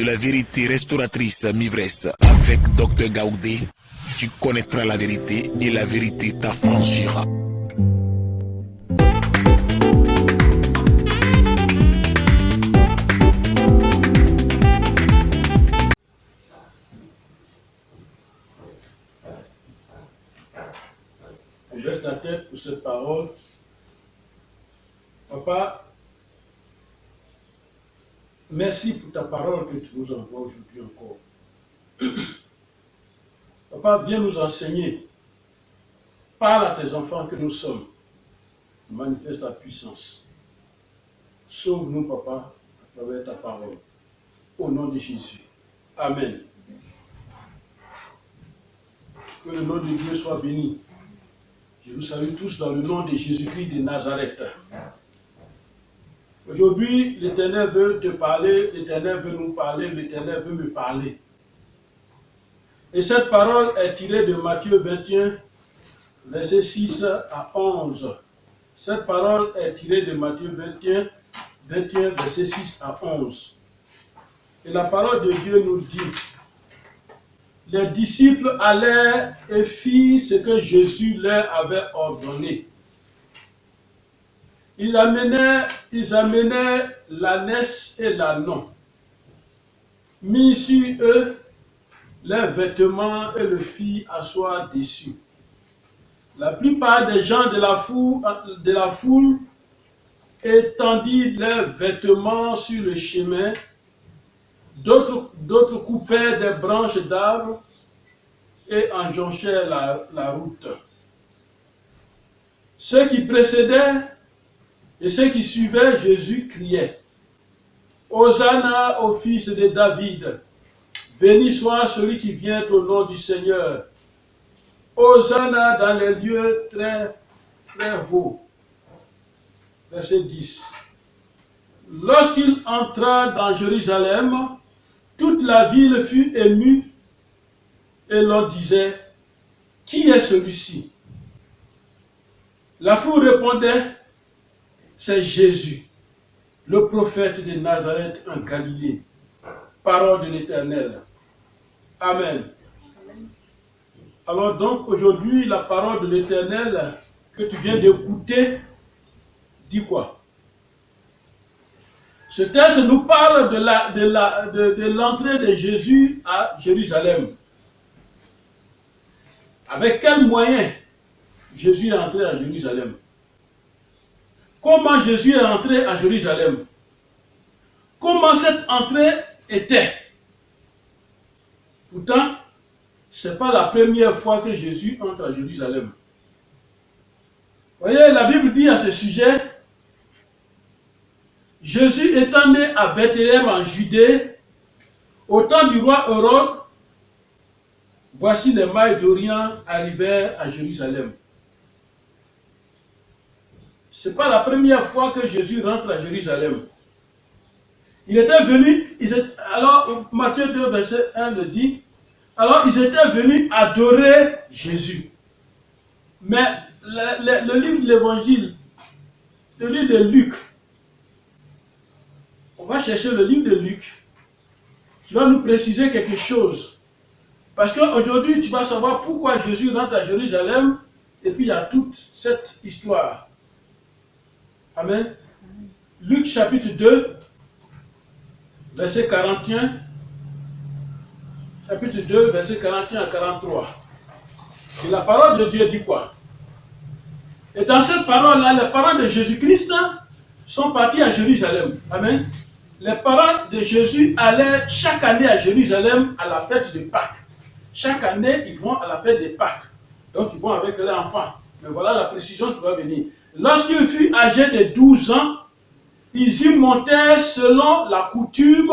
la vérité restauratrice Mivresse avec Dr Gaoudé. Tu connaîtras la vérité et la vérité t'affranchira. On baisse la tête pour cette parole. Papa, merci pour ta parole que tu nous envoies aujourd'hui encore. Papa, viens nous enseigner. Parle à tes enfants que nous sommes. Manifeste ta puissance. Sauve-nous, Papa, à travers ta parole. Au nom de Jésus. Amen. Que le nom de Dieu soit béni. Je vous salue tous dans le nom de Jésus-Christ de Nazareth. Aujourd'hui, l'Éternel veut te parler, l'Éternel veut nous parler, l'Éternel veut me parler. Et cette parole est tirée de Matthieu 21, versets 6 à 11. Cette parole est tirée de Matthieu 21, versets 6 à 11. Et la parole de Dieu nous dit, les disciples allèrent et firent ce que Jésus leur avait ordonné. Ils amenèrent l'ânesse et l'ânon, mis sur eux leurs vêtements et le firent asseoir dessus. La plupart des gens de la foule étendirent leurs vêtements sur le chemin, d'autres coupèrent des branches d'arbres et enjonchèrent la route. Ceux qui précédaient et ceux qui suivaient Jésus criaient, Hosanna au fils de David, béni soit celui qui vient au nom du Seigneur. Hosanna dans les lieux très, très hauts. Verset 10. Lorsqu'il entra dans Jérusalem, toute la ville fut émue et l'on disait, qui est celui-ci? La foule répondait, c'est Jésus, le prophète de Nazareth en Galilée. Parole de l'Éternel. Amen. Alors donc aujourd'hui, la parole de l'Éternel que tu viens d'écouter dit quoi? Ce texte nous parle de l'entrée de Jésus à Jérusalem. Avec quels moyens Jésus est entré à Jérusalem? Comment Jésus est entré à Jérusalem? Comment cette entrée était? Pourtant, ce n'est pas la première fois que Jésus entre à Jérusalem. Voyez, la Bible dit à ce sujet, Jésus étant né à Bethléem en Judée, au temps du roi Hérode, voici les mailles d'Orient arrivèrent à Jérusalem. Ce n'est pas la première fois que Jésus rentre à Jérusalem. Il était venu, alors Matthieu 2, verset 1 le dit, alors ils étaient venus adorer Jésus. Mais le livre de l'Évangile, le livre de Luc, on va chercher le livre de Luc, qui va nous préciser quelque chose. Parce qu'aujourd'hui, tu vas savoir pourquoi Jésus rentre à Jérusalem, et puis il y a toute cette histoire. Amen. Luc chapitre 2, verset 41. Chapitre 2, verset 41 à 43. Et la parole de Dieu dit quoi? Et dans cette parole-là, les parents de Jésus-Christ sont partis à Jérusalem. Amen. Les parents de Jésus allaient chaque année à Jérusalem à la fête de Pâques. Chaque année, ils vont à la fête de Pâques. Donc, ils vont avec leurs enfants. Mais voilà la précision qui va venir. Lorsqu'il fut âgé de 12 ans, ils y montèrent selon la coutume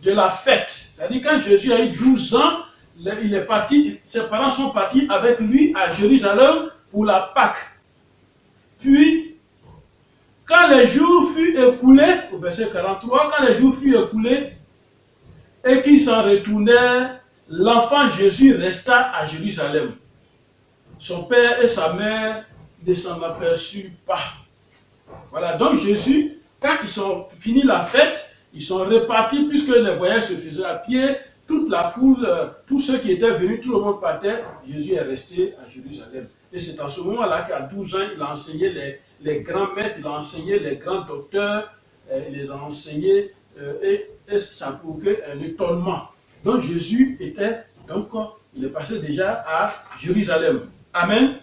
de la fête. C'est-à-dire quand Jésus a eu 12 ans, il est parti, ses parents sont partis avec lui à Jérusalem pour la Pâque. Puis, quand les jours furent écoulés, au verset 43, quand les jours furent écoulés et qu'ils s'en retournèrent, l'enfant Jésus resta à Jérusalem. Son père et sa mère ne s'en aperçurent pas. Voilà, donc Jésus, quand ils ont fini la fête, Ils sont répartis, puisque les voyages se faisaient à pied, toute la foule, tous ceux qui étaient venus, tout le monde partait. Jésus est resté à Jérusalem. Et c'est en ce moment-là qu'à 12 ans, il a enseigné les grands maîtres, il a enseigné les grands docteurs, il les a enseignés, et ça a provoqué un étonnement. Donc Jésus était, donc il est passé déjà à Jérusalem. Amen.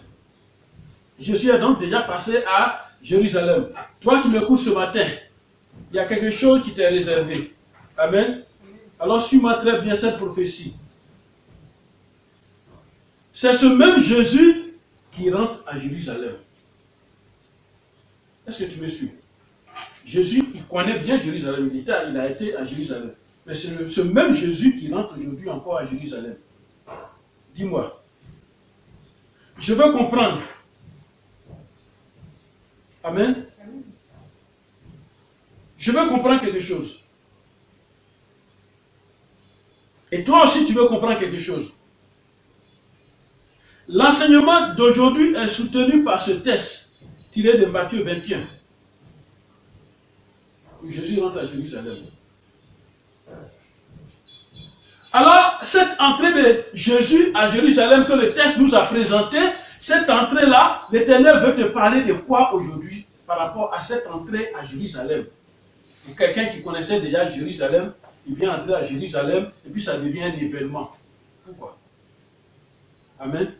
Jésus est donc déjà passé à Jérusalem. Toi qui m'écoutes ce matin, il y a quelque chose qui t'est réservé. Amen. Alors suis-moi très bien cette prophétie. C'est ce même Jésus qui rentre à Jérusalem. Est-ce que tu me suis? Jésus, il connaît bien Jérusalem. Il a été à Jérusalem. Mais c'est ce même Jésus qui rentre aujourd'hui encore à Jérusalem. Dis-moi. Je veux comprendre. Amen. Je veux comprendre quelque chose. Et toi aussi, tu veux comprendre quelque chose. L'enseignement d'aujourd'hui est soutenu par ce texte tiré de Matthieu 21. Où Jésus rentre à Jérusalem. Alors, cette entrée de Jésus à Jérusalem que le texte nous a présenté, cette entrée-là, l'Éternel veut te parler de quoi aujourd'hui par rapport à cette entrée à Jérusalem. Pour quelqu'un qui connaissait déjà Jérusalem, il vient entrer à Jérusalem et puis ça devient un événement. Pourquoi? Amen.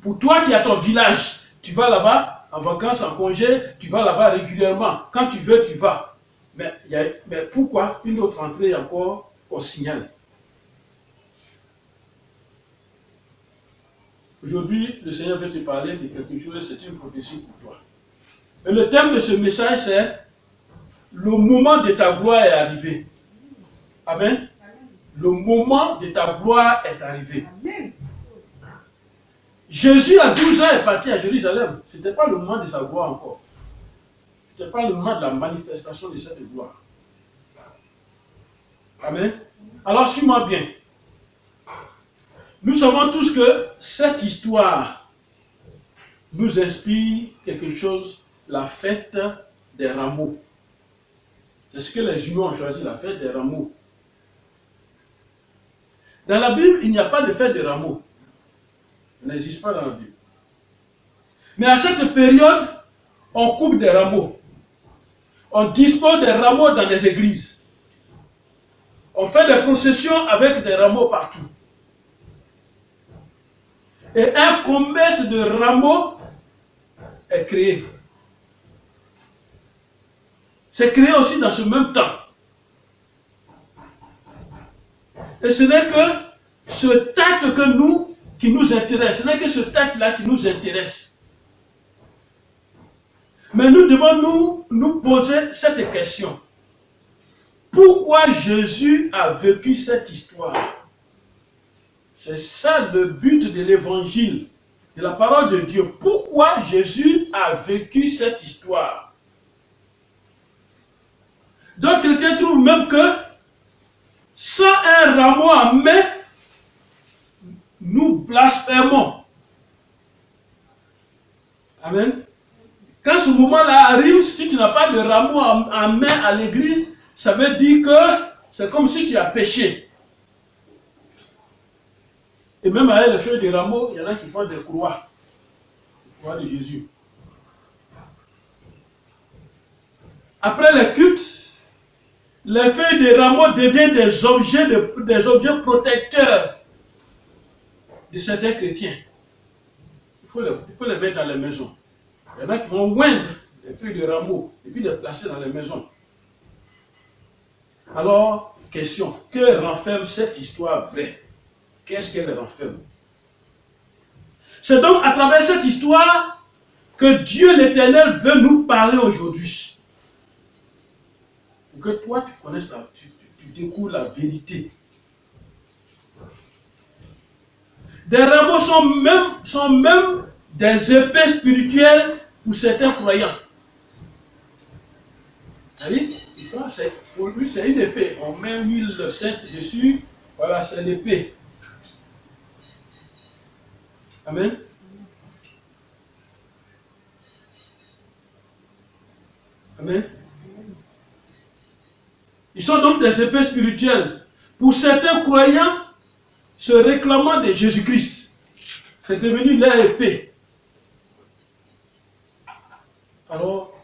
Pour toi qui as ton village, tu vas là-bas en vacances, en congé, tu vas là-bas régulièrement. Quand tu veux, tu vas. Mais pourquoi une autre entrée encore au signal? Aujourd'hui, le Seigneur veut te parler de quelque chose, c'est une prophétie pour toi. Et le thème de ce message, c'est le moment de ta gloire est arrivé. Amen. Le moment de ta gloire est arrivé. Amen. Jésus, à 12 ans, est parti à Jérusalem. Ce n'était pas le moment de sa gloire encore. Ce n'était pas le moment de la manifestation de cette gloire. Amen. Alors, suis-moi bien. Nous savons tous que cette histoire nous inspire quelque chose, la fête des rameaux. C'est ce que les humains ont choisi, la fête des rameaux. Dans la Bible, il n'y a pas de fête des rameaux. Ça n'existe pas dans la Bible. Mais à cette période, on coupe des rameaux. On dispose des rameaux dans les églises. On fait des processions avec des rameaux partout. Et un commerce de rameaux est créé. C'est créé aussi dans ce même temps. Et ce n'est que ce texte qui nous intéresse. Ce n'est que ce texte-là qui nous intéresse. Mais nous devons nous poser cette question. Pourquoi Jésus a vécu cette histoire? C'est ça le but de l'évangile, de la parole de Dieu. Pourquoi Jésus a vécu cette histoire? Donc quelqu'un trouve même que sans un rameau en main, nous blasphémons. Amen. Quand ce moment-là arrive, si tu n'as pas de rameau en main à l'église, ça veut dire que c'est comme si tu as péché. Et même avec les feuilles de rameaux, il y en a qui font des croix. Les croix de Jésus. Après les cultes, les feuilles de rameaux deviennent des objets protecteurs de certains chrétiens. Il faut les mettre dans les maisons. Il y en a qui vont oindre les feuilles de rameaux et puis les placer dans les maisons. Alors, question, que renferme cette histoire vraie? Qu'est-ce qu'elle renferme? C'est donc à travers cette histoire que Dieu l'Éternel veut nous parler aujourd'hui. Pour que toi, tu connaisses, tu découvres la vérité. Des rameaux sont même des épées spirituelles pour certains croyants. Pour lui, c'est une épée. On met une huile sainte dessus. Voilà, c'est l'épée. Amen. Amen. Ils sont donc des épées spirituelles. Pour certains croyants, se réclamant de Jésus-Christ, c'est devenu leur épée. Alors,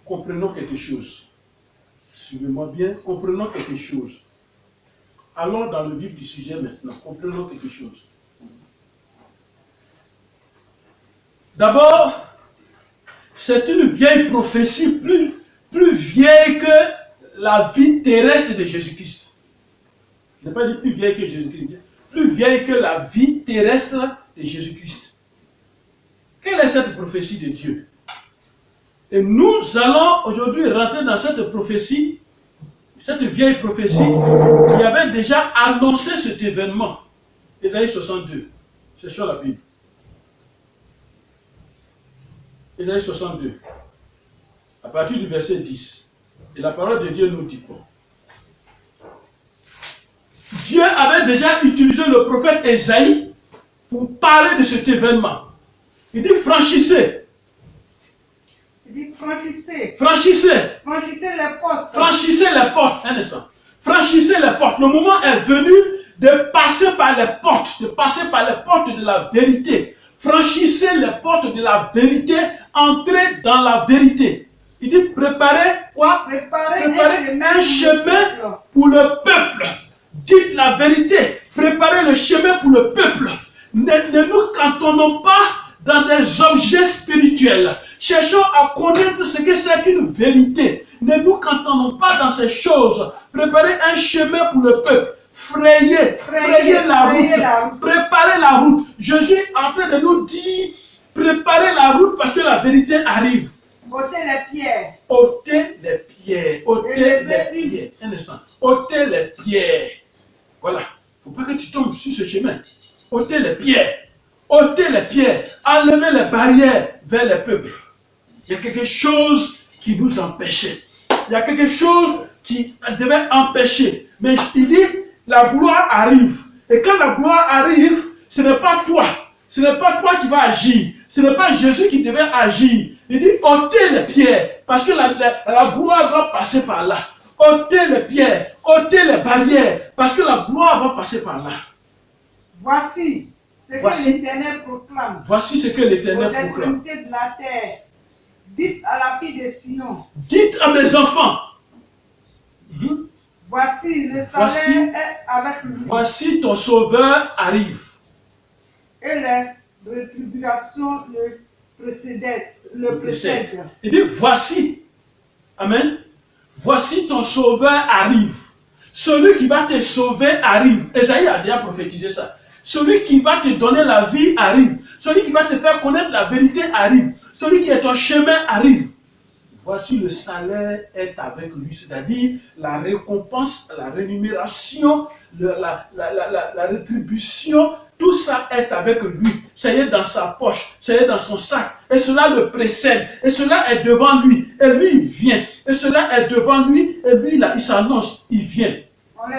comprenons quelque chose. Suivez-moi bien, comprenons quelque chose. Allons dans le vif du sujet maintenant. Comprenons quelque chose. D'abord, c'est une vieille prophétie, plus vieille que la vie terrestre de Jésus-Christ. Je n'ai pas dit plus vieille que Jésus-Christ, plus vieille que la vie terrestre de Jésus-Christ. Quelle est cette prophétie de Dieu? Et nous allons aujourd'hui rentrer dans cette prophétie, cette vieille prophétie qui avait déjà annoncé cet événement. Ésaïe 62. C'est sur la Bible. Ésaïe 62. À partir du verset 10. Et la parole de Dieu nous dit quoi? Dieu avait déjà utilisé le prophète Ésaïe pour parler de cet événement. Il dit franchissez. Il dit franchissez. Franchissez. Franchissez les portes. Franchissez les portes. Un instant. Franchissez les portes. Le moment est venu de passer par les portes. De passer par les portes de la vérité. Franchissez les portes de la vérité. Entrez dans la vérité. Il dit préparez quoi? Préparez un chemin pour le peuple. Dites la vérité. Préparez le chemin pour le peuple. Ne nous cantonnons pas dans des objets spirituels. Cherchons à connaître ce que c'est qu'une vérité. Ne nous cantonnons pas dans ces choses. Préparez un chemin pour le peuple. Frayez la route. Préparez la route. Jésus est en train de nous dire, préparez la route parce que la vérité arrive. Ôtez les pierres. Ôtez les pierres. Ôtez les pierres. Un instant. Ôtez les pierres. Voilà. Il ne faut pas que tu tombes sur ce chemin. Ôtez les pierres. Ôtez les pierres. Enlevez les barrières vers les peuples. Il y a quelque chose qui nous empêchait. Il y a quelque chose qui devait empêcher. Mais il dit, la gloire arrive. Et quand la gloire arrive, ce n'est pas toi. Ce n'est pas toi qui vas agir. Ce n'est pas Jésus qui devait agir. Il dit, ôtez les pierres. Parce que la gloire doit passer par là. Ôtez les pierres. Ôtez les barrières. Parce que la gloire va passer par là. Voici ce que l'Éternel proclame. Voici ce que l'Éternel proclame. Aux extrémités de la terre. Dites à la fille de Sion. Dites à mes enfants. Voici le salaire est avec lui. Voici ton sauveur arrive. Et les rétributions le précèdent. Il dit voici. Amen. Voici ton sauveur arrive. Celui qui va te sauver arrive. Ésaïe a déjà prophétisé ça. Celui qui va te donner la vie arrive. Celui qui va te faire connaître la vérité arrive. Celui qui est ton chemin arrive. Voici le salaire est avec lui. C'est-à-dire la récompense, la rémunération, la rétribution. Tout ça est avec lui. Ça y est dans sa poche. Ça y est dans son sac. Et cela le précède. Et cela est devant lui. Et lui, il vient. Et cela est devant lui. Et lui, là, il s'annonce. Il vient.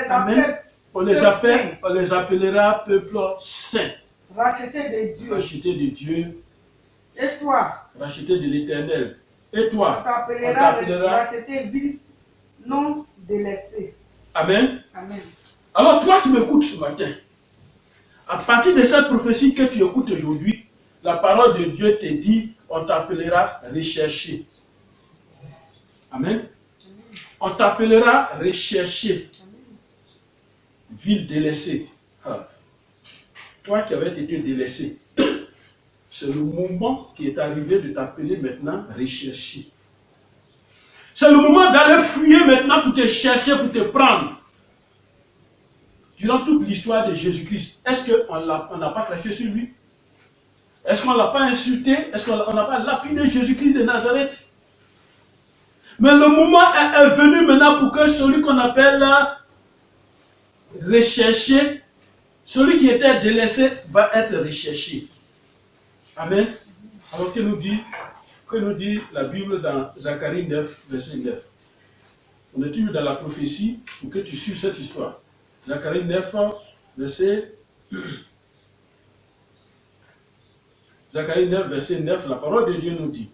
Amen. On les appellera peuple saint. Racheté de Dieu. Racheté de Dieu. Et toi? Racheté de l'Éternel. Et toi? On t'appellera racheté vif, non délaissé. Amen. Amen. Alors toi qui m'écoutes ce matin, à partir de cette prophétie que tu écoutes aujourd'hui, la parole de Dieu te dit, on t'appellera recherché. Amen. On t'appellera recherché. Ville délaissée. Ah. Toi qui avais été délaissé, c'est le moment qui est arrivé de t'appeler maintenant recherché. C'est le moment d'aller fouiller maintenant pour te chercher, pour te prendre. Durant toute l'histoire de Jésus-Christ, est-ce qu'on n'a pas craché sur lui? Est-ce qu'on ne l'a pas insulté? Est-ce qu'on n'a pas lapidé Jésus-Christ de Nazareth? Mais le moment est venu maintenant pour que celui qu'on appelle recherché, celui qui était délaissé, va être recherché. Amen. Alors que nous dit la Bible dans Zacharie 9, verset 9. On est toujours dans la prophétie pour que tu suives cette histoire. Zacharie 9, verset 9, la parole de Dieu nous dit.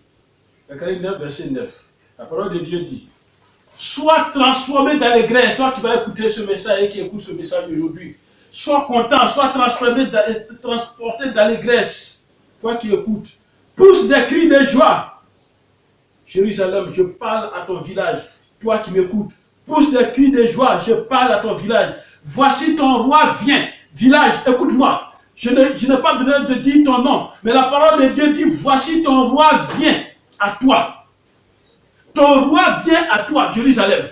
Zacharie 9, verset 9. La parole de Dieu dit. Sois transformé d'allégresse, toi qui vas écouter ce message et qui écoute ce message aujourd'hui. Sois content, sois transporté d'allégresse, toi qui écoutes. Pousse des cris de joie. Jérusalem, je parle à ton village, toi qui m'écoutes. Pousse des cris de joie, je parle à ton village. Voici ton roi vient. Village, écoute-moi. Je n'ai pas besoin de dire ton nom, mais la parole de Dieu dit, voici ton roi vient à toi. Ton roi vient à toi, Jérusalem.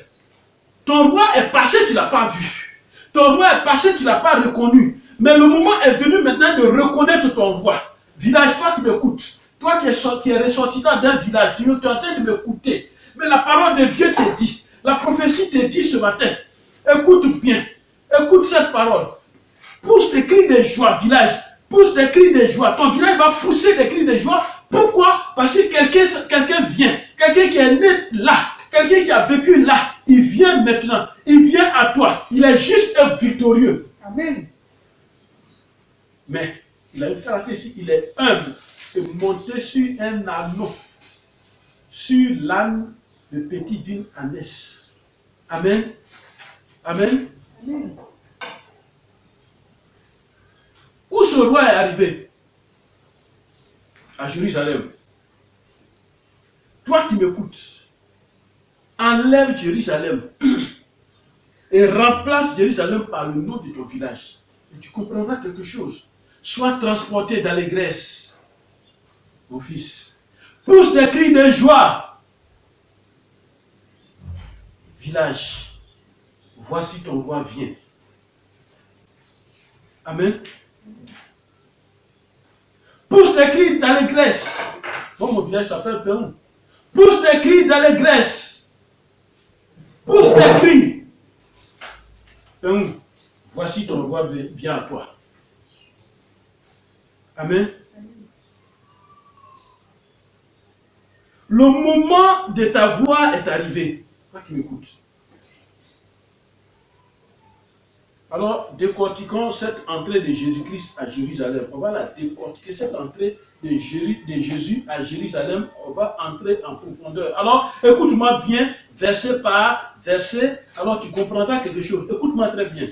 Ton roi est passé, tu ne l'as pas vu. Ton roi est passé, tu ne l'as pas reconnu. Mais le moment est venu maintenant de reconnaître ton roi. Village, toi qui m'écoutes, toi qui es ressortissant d'un village, tu es en train de m'écouter. Mais la parole de Dieu te dit, la prophétie te dit ce matin, écoute bien, écoute cette parole. Pousse des cris de joie, village. Pousse des cris de joie. Ton village va pousser des cris de joie. Pourquoi? Parce que quelqu'un vient. Quelqu'un qui est né là. Quelqu'un qui a vécu là. Il vient maintenant. Il vient à toi. Il est juste victorieux. Amen. Mais il a une caractéristique. Il est humble. C'est monté sur un anneau. Sur l'âne, le petit d'une ânesse. Amen. Amen. Amen. Où ce roi est arrivé? À Jérusalem. Toi qui m'écoutes, enlève Jérusalem et remplace Jérusalem par le nom de ton village. Et tu comprendras quelque chose. Sois transporté d'allégresse, mon fils. Pousse des cris de joie. Village, voici ton roi vient. Amen. Pousse des cris d'allégresse. Bon, mon village s'appelle Péron. Pousse des cris d'allégresse. Pousse des cris. Péron, voici ton roi vient à toi. Amen. Le moment de ta gloire est arrivé. Toi qui m'écoutes. Alors, décortiquons cette entrée de Jésus-Christ à Jérusalem. On va la décortiquer, cette entrée de Jésus à Jérusalem. On va entrer en profondeur. Alors, écoute-moi bien, verset par verset. Alors, tu comprendras quelque chose. Écoute-moi très bien.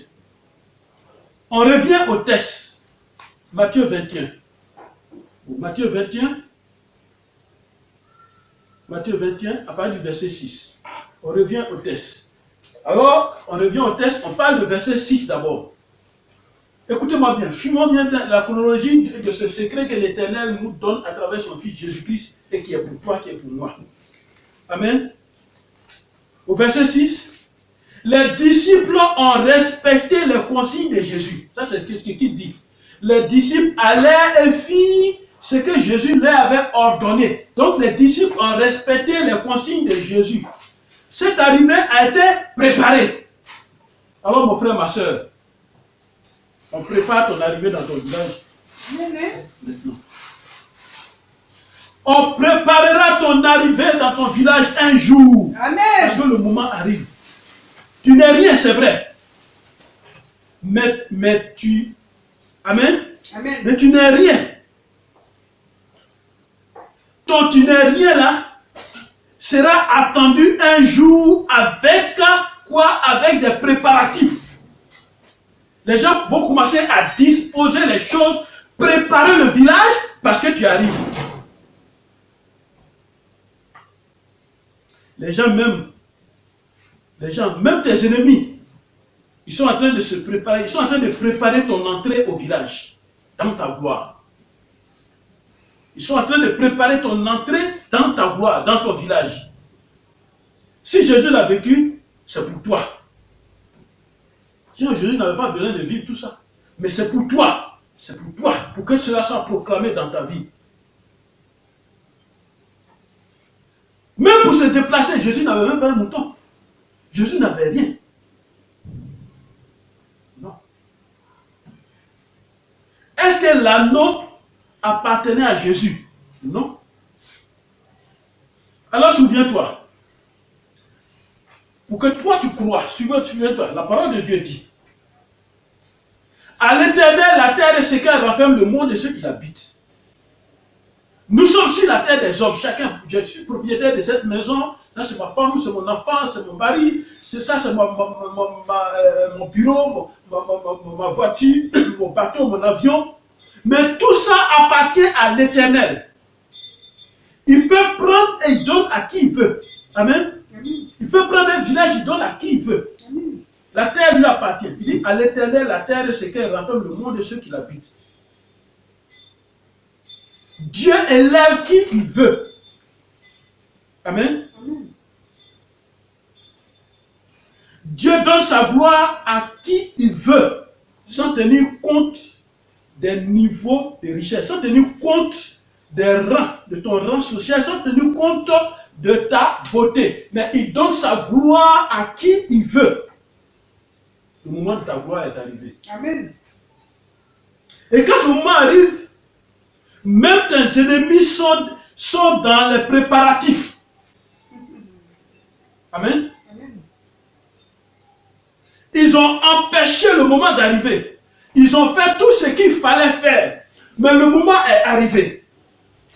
On revient au texte. Matthieu 21. Matthieu 21. Matthieu 21, à partir du verset 6. On revient au texte. Alors, on revient au texte, on parle de verset 6 d'abord. Écoutez-moi bien, suivons bien la chronologie de ce secret que l'Éternel nous donne à travers son Fils Jésus-Christ et qui est pour toi, qui est pour moi. Amen. Au verset 6, les disciples ont respecté les consignes de Jésus. Ça, c'est ce qu'il dit. Les disciples allèrent et firent ce que Jésus leur avait ordonné. Donc, les disciples ont respecté les consignes de Jésus. Cette arrivée a été préparée. Alors, mon frère, ma soeur, on prépare ton arrivée dans ton village. Maintenant. On préparera ton arrivée dans ton village un jour. Amen. Parce que le moment arrive. Tu n'es rien, c'est vrai. Mais tu... Amen. Amen. Mais tu n'es rien. Ton tu n'es rien là sera attendu un jour avec quoi? Avec des préparatifs. Les gens vont commencer à disposer les choses, préparer le village parce que tu arrives. Les gens, même tes ennemis, ils sont en train de se préparer, ils sont en train de préparer ton entrée au village, dans ta gloire. Ils sont en train de préparer ton entrée dans ta gloire, dans ton village. Si Jésus l'a vécu, c'est pour toi. Sinon, Jésus n'avait pas besoin de vivre tout ça. Mais c'est pour toi. C'est pour toi. Pour que cela soit proclamé dans ta vie. Même pour se déplacer, Jésus n'avait même pas un mouton. Jésus n'avait rien. Non. Est-ce que l'anneau appartenait à Jésus? Non. Alors souviens-toi. Pour que toi tu crois, souviens-toi, la parole de Dieu dit. À l'Éternel, la terre est ce qu'elle renferme, le monde et ceux qui l'habitent. Nous sommes sur la terre des hommes, chacun. Je suis propriétaire de cette maison, Là, c'est ma femme, c'est mon enfant, c'est mon mari, c'est ça, c'est mon bureau, ma voiture, mon bateau, mon avion. Mais tout ça appartient à l'Éternel. Il peut prendre et il donne à qui il veut. Amen. Il peut prendre un village, il donne à qui il veut. La terre lui appartient. Il dit à l'Éternel, la terre, c'est qu'elle renferme le monde et ceux qui l'habitent. Dieu élève qui il veut. Amen. Dieu donne sa gloire à qui il veut, sans tenir compte des niveaux de richesse, sans tenir compte des rangs, de ton rang social, sans tenir compte de ta beauté. Mais il donne sa gloire à qui il veut. Le moment de ta gloire est arrivé. Amen. Et quand ce moment arrive, même tes ennemis sont dans les préparatifs. Amen. Ils ont empêché le moment d'arriver. Ils ont fait tout ce qu'il fallait faire. Mais le moment est arrivé.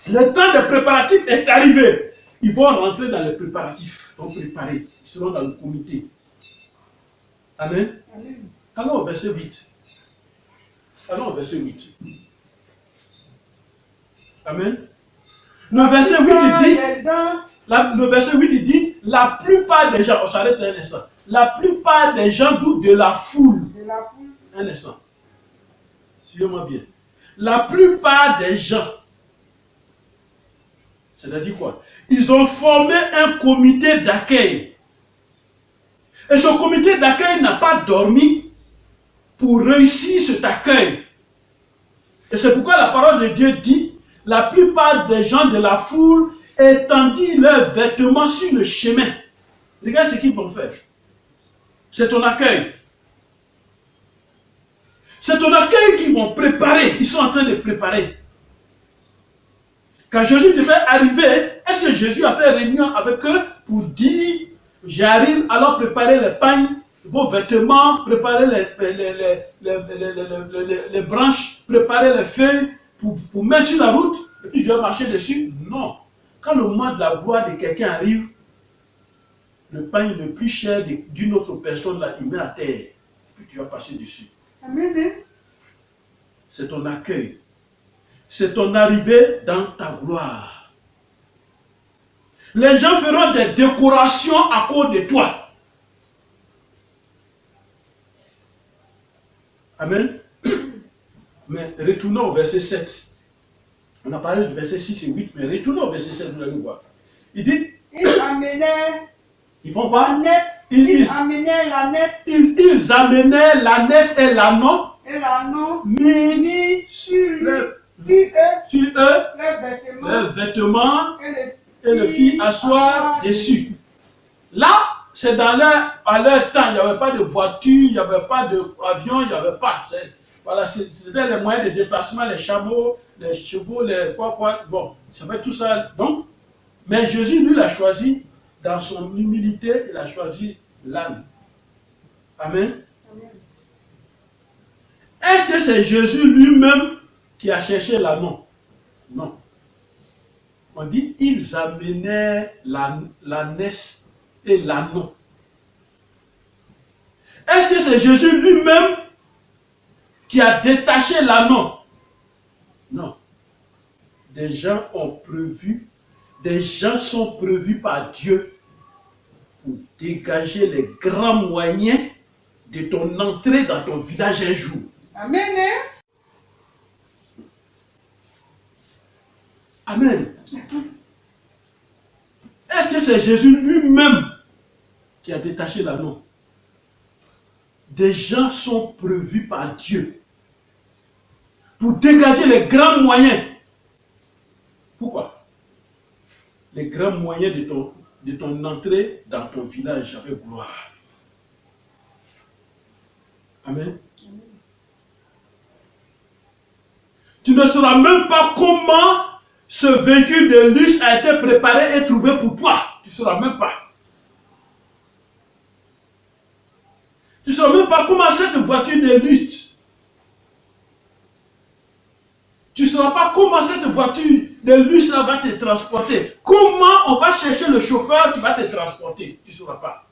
Le temps des préparatifs est arrivé. Ils vont rentrer dans les préparatifs. Ils vont préparer. Ils seront dans le comité. Amen. Allons au verset 8. Allons au verset 8. Amen. Le verset 8 il dit, la plupart des gens, on s'arrête un instant. La plupart des gens doutent de la foule. Un instant. Suivez-moi bien. La plupart des gens, c'est-à-dire quoi? Ils ont formé un comité d'accueil. Et ce comité d'accueil n'a pas dormi pour réussir cet accueil. Et c'est pourquoi la parole de Dieu dit, la plupart des gens de la foule étendit leurs vêtements sur le chemin. Regarde ce qu'ils vont faire. C'est ton accueil. C'est ton accueil qu'ils vont préparer. Ils sont en train de préparer. Quand Jésus devait arriver, est-ce que Jésus a fait réunion avec eux pour dire, j'arrive, alors préparez les pagnes, vos vêtements, préparez les branches, préparez les feuilles pour mettre sur la route, et puis je vais marcher dessus? Non. Quand le moment de la gloire de quelqu'un arrive, le pain le plus cher d'une autre personne, là, il met à terre. Et puis tu vas passer dessus. Amen. C'est ton accueil. C'est ton arrivée dans ta gloire. Les gens feront des décorations à cause de toi. Amen. Mais retournons au verset 7. On a parlé du verset 6 et 8, mais retournons au verset 7, vous allez voir. Il dit, ils font quoi? Ils amenaient la nef et l'ânon mis sur eux leurs vêtements et le fit asseoir dessus. Là, c'est à leur temps, il n'y avait pas de voiture, il n'y avait pas d'avion, il n'y avait pas. Voilà, c'était les moyens de déplacement, les chameaux, les quoi. Bon, ça fait tout ça. Donc, mais Jésus, lui, l'a choisi. Dans son humilité, il a choisi l'âne. Amen. Est-ce que c'est Jésus lui-même qui a cherché l'ânon? Non. On dit, ils amenaient l'ânesse et l'ânon. Est-ce que c'est Jésus lui-même qui a détaché l'ânon? Non. Des gens sont prévus par Dieu pour dégager les grands moyens de ton entrée dans ton village un jour. Amen. Amen. Est-ce que c'est Jésus lui-même qui a détaché l'anneau? Des gens sont prévus par Dieu pour dégager les grands moyens. Pourquoi? Les grands moyens de ton entrée dans ton village avec gloire. Amen. Tu ne sauras même pas comment ce véhicule de luxe a été préparé et trouvé pour toi. Tu ne sauras même pas. Tu ne sauras même pas comment cette voiture de luxe. Tu ne sauras pas comment cette voiture de luxe là va te transporter. Comment on va chercher le chauffeur qui va te transporter? Tu ne sauras pas.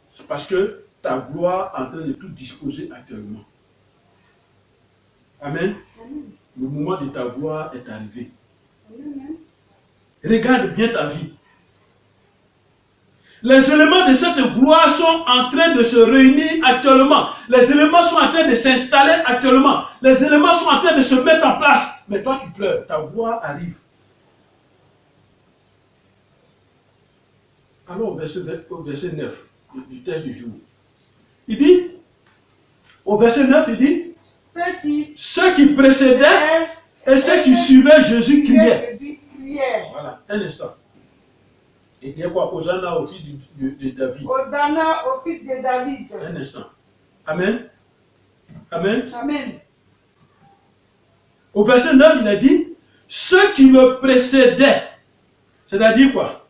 C'est parce que ta gloire est en train de tout disposer actuellement. Amen. Le moment de ta gloire est arrivé. Regarde bien ta vie. Les éléments de cette gloire sont en train de se réunir actuellement. Les éléments sont en train de s'installer actuellement. Les éléments sont en train de se mettre en place. Mais toi tu pleures, ta gloire arrive. Alors au verset 9 du texte du jour. Il dit, au verset 9, il dit, ceux qui précédaient et ceux qui suivaient Jésus criaient. Voilà, un instant. Et il y a quoi? Hosanna au fils de David. Hosanna au fils de David. Un instant. Amen. Amen. Amen. Au verset 9, il a dit, ceux qui le précédaient. C'est-à-dire quoi?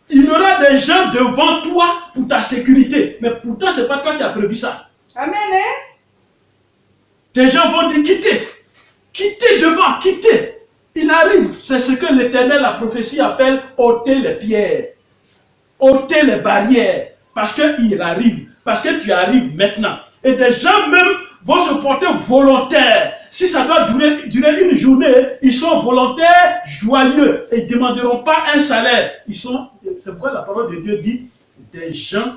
Il y aura des gens devant toi pour ta sécurité. Mais pourtant, ce n'est pas toi qui as prévu ça. Amen. Hein? Des gens vont dire quitter. Quitter devant, quitter. Il arrive. C'est ce que l'Éternel, la prophétie, appelle ôter les pierres. Ôter les barrières. Parce qu'il arrive. Parce que tu arrives maintenant. Et des gens même vont se porter volontaires. Si ça doit durer une journée, ils sont volontaires, joyeux. Et ils ne demanderont pas un salaire. C'est pourquoi la parole de Dieu dit, des gens,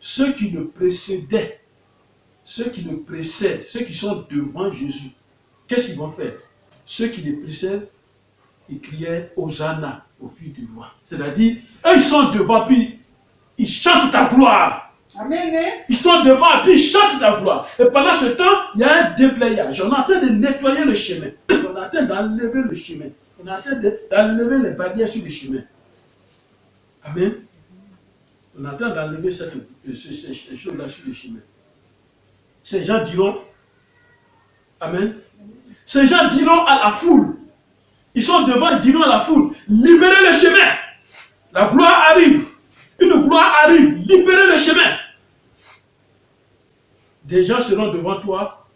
ceux qui le précédaient, ceux qui le précèdent, ceux qui sont devant Jésus, qu'est-ce qu'ils vont faire? Ceux qui le précèdent, ils criaient Hosanna au fils du roi. C'est-à-dire, eux ils sont devant, puis ils chantent ta gloire. Amen. Hein? Ils sont devant, puis ils chantent ta gloire. Et pendant ce temps, il y a un déblayage. On est en train de nettoyer le chemin. On est en train d'enlever le chemin. On est en train d'enlever les barrières sur le chemin. Amen. On est en train d'enlever ces choses-là sur le chemin. Ces gens diront, Amen. Ces gens diront à la foule, ils sont devant, ils diront à la foule, libérez le chemin. La gloire arrive. Une gloire arrive. Libérez le chemin. Des gens seront devant toi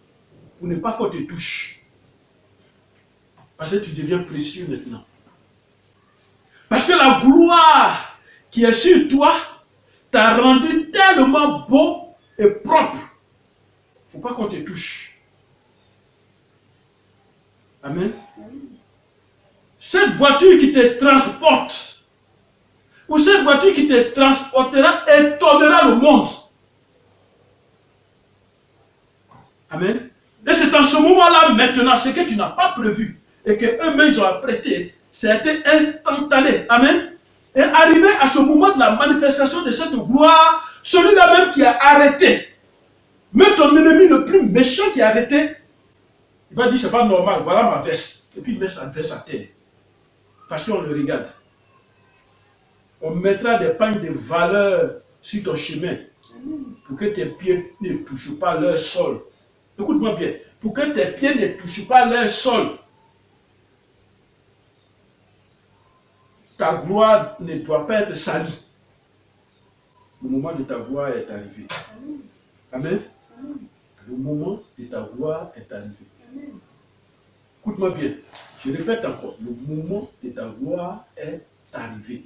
pour ne pas qu'on te touche. Parce que tu deviens précieux maintenant. Parce que la gloire qui est sur toi t'a rendu tellement beau et propre. Il ne faut pas qu'on te touche. Amen. Cette voiture qui te transporte, ou cette voiture qui te transportera, étonnera le monde. Amen. Et c'est en ce moment-là, maintenant, ce que tu n'as pas prévu, et qu'eux-mêmes ils ont apprêté, c'était instantané. Amen. Et arrivé à ce moment de la manifestation de cette gloire, celui-là même qui a arrêté, même ton ennemi le plus méchant qui a arrêté, il va dire, c'est pas normal, voilà ma veste. Et puis il met sa veste à terre. Parce qu'on le regarde. On mettra des pagnes de valeur sur ton chemin. Pour que tes pieds ne touchent pas leur sol. Écoute-moi bien. Pour que tes pieds ne touchent pas leur sol. Ta gloire ne doit pas être salie. Le moment de ta gloire est arrivé. Amen. Le moment de ta gloire est arrivé. Écoute-moi bien, je répète encore, le moment de ta gloire est arrivé.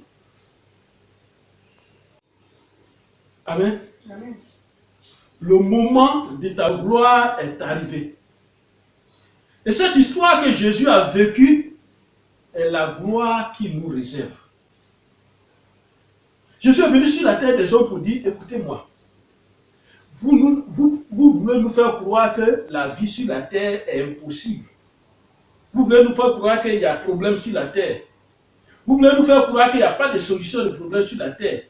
Amen. Amen. Le moment de ta gloire est arrivé. Et cette histoire que Jésus a vécue est la gloire qu'il nous réserve. Jésus est venu sur la terre des hommes pour dire, écoutez-moi, vous voulez nous faire croire que la vie sur la terre est impossible. Vous voulez nous faire croire qu'il y a un problème sur la terre. Vous voulez nous faire croire qu'il n'y a pas de solution de problème sur la terre.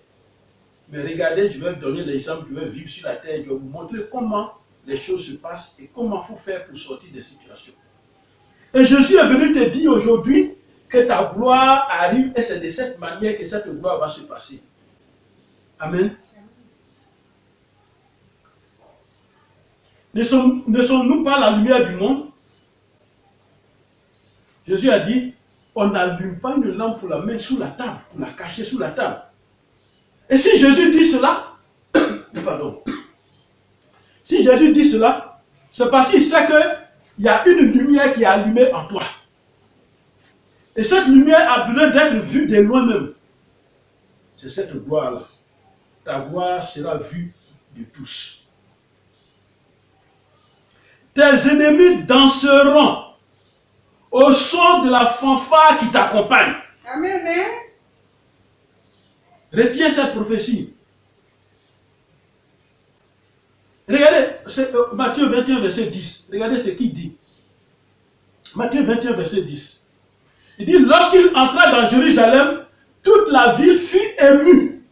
Mais regardez, je vais vous donner l'exemple, je vais vivre sur la terre, je vais vous montrer comment les choses se passent et comment il faut faire pour sortir des situations. Et Jésus est venu te dire aujourd'hui que ta gloire arrive et c'est de cette manière que cette gloire va se passer. Amen. Ne sommes-nous pas la lumière du monde? Jésus a dit, on n'allume pas une lampe pour la mettre sous la table, pour la cacher sous la table. Et si Jésus dit cela, pardon, si Jésus dit cela, c'est parce qu'il sait que il y a une lumière qui est allumée en toi. Et cette lumière a besoin d'être vue de loin même. C'est cette gloire-là. Ta gloire sera vue de tous. Tes ennemis danseront au son de la fanfare qui t'accompagne. Amen. Retiens cette prophétie. Regardez, Matthieu 21, verset 10. Regardez ce qu'il dit. Matthieu 21, verset 10. Il dit, lorsqu'il entra dans Jérusalem, toute la ville fut émue.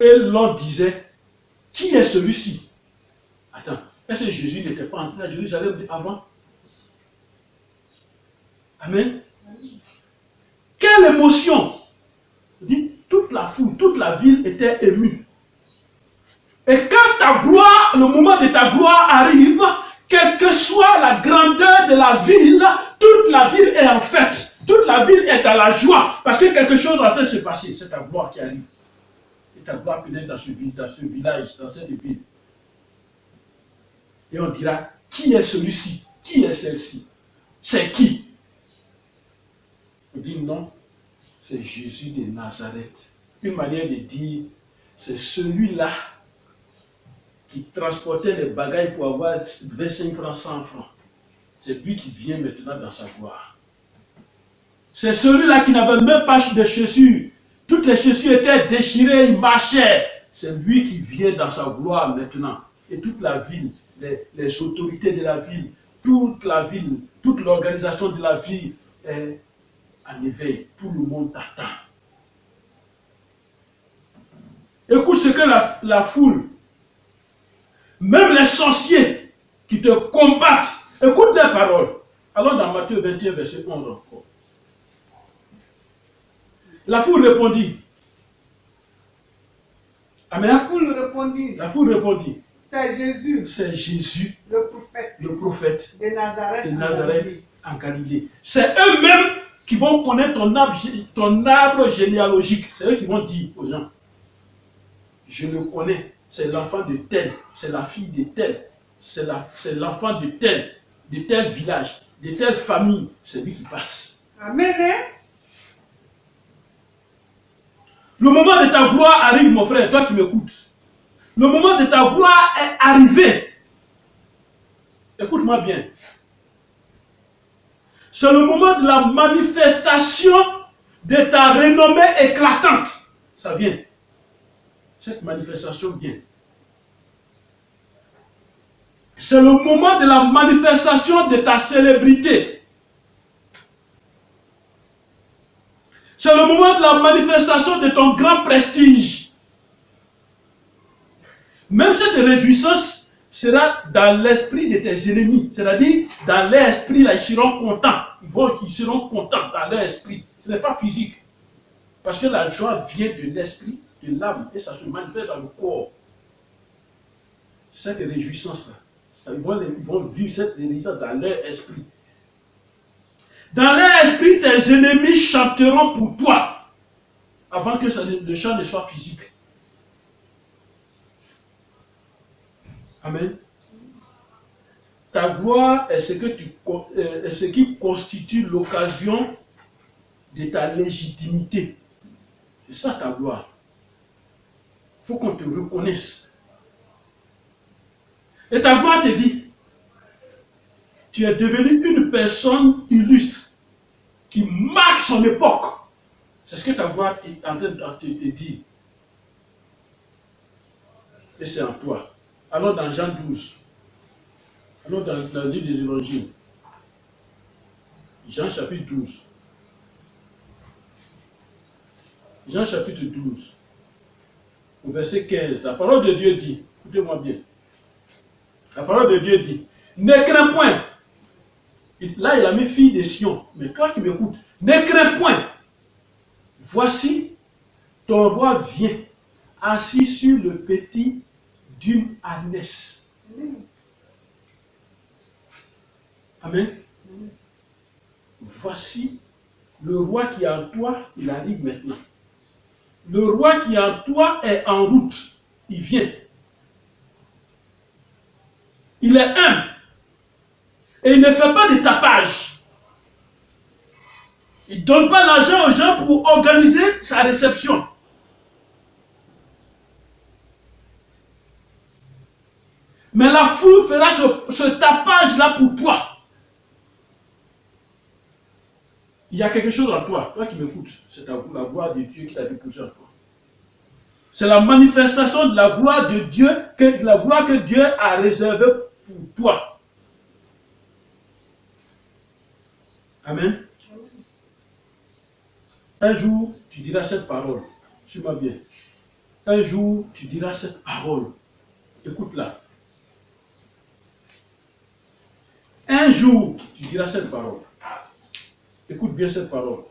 Et l'on disait, qui est celui-ci? Attends, est-ce que Jésus n'était pas entré à Jérusalem avant? Amen. Quelle émotion! Il dit, toute la foule, toute la ville était émue. Et quand ta gloire, le moment de ta gloire arrive, quelle que soit la grandeur de la ville, toute la ville est en fête. Toute la ville est dans la joie. Parce que quelque chose est en train de se passer. C'est ta gloire qui arrive. Et ta gloire peut être dans ce village, dans cette ville. Et on dira, qui est celui-ci? Qui est celle-ci? C'est qui? On dit non, c'est Jésus de Nazareth. Une manière de dire, c'est celui-là qui transportait les bagailles pour avoir 25 francs, 100 francs. C'est lui qui vient maintenant dans sa gloire. C'est celui-là qui n'avait même pas de chaussures. Toutes les chaussures étaient déchirées, il marchait. C'est lui qui vient dans sa gloire maintenant. Et toute la ville, les autorités de la ville, toute la ville, toute l'organisation de la ville est en éveil. Tout le monde t'attend. Écoute ce que la foule, même les sorciers qui te combattent, écoute les paroles. Allons dans Matthieu 21, verset 11 encore. La foule répondit. Amen. La foule répondit. C'est Jésus. C'est Jésus, le prophète de Nazareth en Galilée. C'est eux-mêmes qui vont connaître ton arbre généalogique. C'est eux qui vont dire aux gens, je le connais, c'est l'enfant de tel, c'est la fille de tel, c'est l'enfant de tel village, de telle famille, c'est lui qui passe. Amen. Le moment de ta gloire arrive, mon frère, toi qui m'écoutes. Le moment de ta gloire est arrivé. Écoute-moi bien. C'est le moment de la manifestation de ta renommée éclatante. Ça vient. Cette manifestation vient. C'est le moment de la manifestation de ta célébrité. C'est le moment de la manifestation de ton grand prestige. Même cette réjouissance sera dans l'esprit de tes ennemis. C'est-à-dire, dans leur esprit, là, ils seront contents. Ils seront contents dans leur esprit. Ce n'est pas physique. Parce que la joie vient de l'esprit, de l'âme, et ça se manifeste dans le corps. Cette réjouissance-là, ils vont vivre cette réjouissance dans leur esprit. Dans leur esprit, tes ennemis chanteront pour toi, avant que le chant ne soit physique. Amen. Ta gloire est ce qui constitue l'occasion de ta légitimité. C'est ça ta gloire. Il faut qu'on te reconnaisse. Et ta gloire te dit, tu es devenu une personne illustre qui marque son époque. C'est ce que ta gloire est en train de te dire. Et c'est en toi. Allons dans Jean 12. Allons dans le livre des évangiles. Jean chapitre 12. Jean chapitre 12. Au verset 15. La parole de Dieu dit, écoutez-moi bien. La parole de Dieu dit, ne crains point. Là, il a mis fille de Sion. Mais toi qui m'écoutes, ne crains point. Voici, ton roi vient, assis sur le petit d'une ânesse. Amen. Voici, le roi qui est en toi, il arrive maintenant. Le roi qui est en toi est en route. Il vient. Il est humble. Et il ne fait pas de tapage. Il ne donne pas l'argent aux gens pour organiser sa réception. Mais la foule fera ce tapage-là pour toi. Il y a quelque chose en toi, toi qui m'écoutes, c'est la gloire de Dieu qui t'a déposé en toi. C'est la manifestation de la gloire de Dieu, la gloire que Dieu a réservée pour toi. Amen. Un jour, tu diras cette parole. Suis-moi bien. Un jour, tu diras cette parole. Écoute-la. Un jour, tu diras cette parole. Écoute bien cette parole.